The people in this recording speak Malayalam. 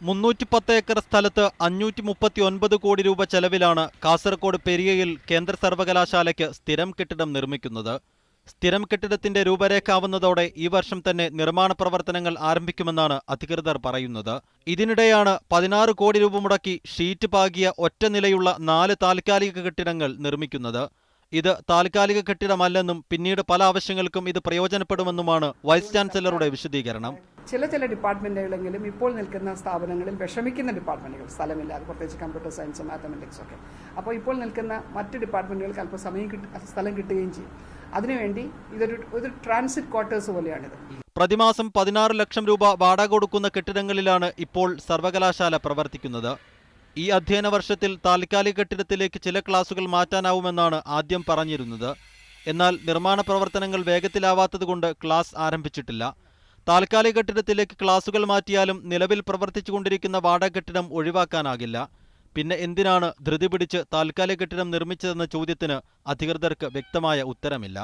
310 ഏക്കർ സ്ഥലത്ത് 539 കോടി രൂപ ചെലവിലാണ് കാസർഗോഡ് പെരിയയിൽ കേന്ദ്ര സർവകലാശാലയ്ക്ക് സ്ഥിരം കെട്ടിടം നിർമ്മിക്കുന്നത്. സ്ഥിരം കെട്ടിടത്തിന്റെ രൂപരേഖ ഈ വർഷം തന്നെ നിർമ്മാണ പ്രവർത്തനങ്ങൾ ആരംഭിക്കുമെന്നാണ് അധികൃതർ പറയുന്നത്. ഇതിനിടെയാണ് 16 കോടി രൂപ മുടക്കി ഷീറ്റ് പാകിയ ഒറ്റ നിലയുള്ള 4 താൽക്കാലിക കെട്ടിടങ്ങൾ നിർമ്മിക്കുന്നത്. ഇത് താൽക്കാലിക കെട്ടിടമല്ലെന്നും പിന്നീട് പല ആവശ്യങ്ങൾക്കും ഇത് പ്രയോജനപ്പെടുമെന്നുമാണ് വൈസ് ചാൻസലറുടെ വിശദീകരണം. ചില ഡിപ്പാർട്ട്മെന്റുകളെങ്കിലും ഇപ്പോൾ നിൽക്കുന്ന സ്ഥാപനങ്ങളിൽ വിഷമിക്കുന്ന ഡിപ്പാർട്ട്മെന്റുകൾ സ്ഥലമില്ലാതെ, പ്രത്യേകിച്ച് കമ്പ്യൂട്ടർ സയൻസ്, മാത്തമെറ്റിക്സ് ഒക്കെ. അപ്പോൾ ഇപ്പോൾ നിൽക്കുന്ന മറ്റ് ഡിപ്പാർട്ട്മെന്റുകൾക്ക് അല്പം സ്ഥലം കിട്ടുകയും ചെയ്യും. അതിനുവേണ്ടി ഇതൊരു ട്രാൻസിറ്റ് ക്വാർട്ടേഴ്സ് പോലെയാണിത്. പ്രതിമാസം 16 ലക്ഷം രൂപ വാടക കൊടുക്കുന്ന കെട്ടിടങ്ങളിലാണ് ഇപ്പോൾ സർവകലാശാല പ്രവർത്തിക്കുന്നത്. ഈ അധ്യയന വർഷത്തിൽ താൽക്കാലിക കെട്ടിടത്തിലേക്ക് ചില ക്ലാസുകൾ മാറ്റാനാവുമെന്നാണ് ആദ്യം പറഞ്ഞിരുന്നത്. എന്നാൽ നിർമ്മാണ പ്രവർത്തനങ്ങൾ വേഗത്തിലാവാത്തതുകൊണ്ട് ക്ലാസ് ആരംഭിച്ചിട്ടില്ല. താൽക്കാലിക കെട്ടിടത്തിലേക്ക് ക്ലാസുകൾ മാറ്റിയാലും നിലവിൽ പ്രവർത്തിച്ചുകൊണ്ടിരിക്കുന്ന വാടക കെട്ടിടം ഒഴിവാക്കാനാകില്ല. പിന്നെ എന്തിനാണ് ധൃതി പിടിച്ച് താൽക്കാലിക കെട്ടിടം നിർമ്മിച്ചതെന്ന ചോദ്യത്തിന് അധികൃതർക്ക് വ്യക്തമായ ഉത്തരമില്ല.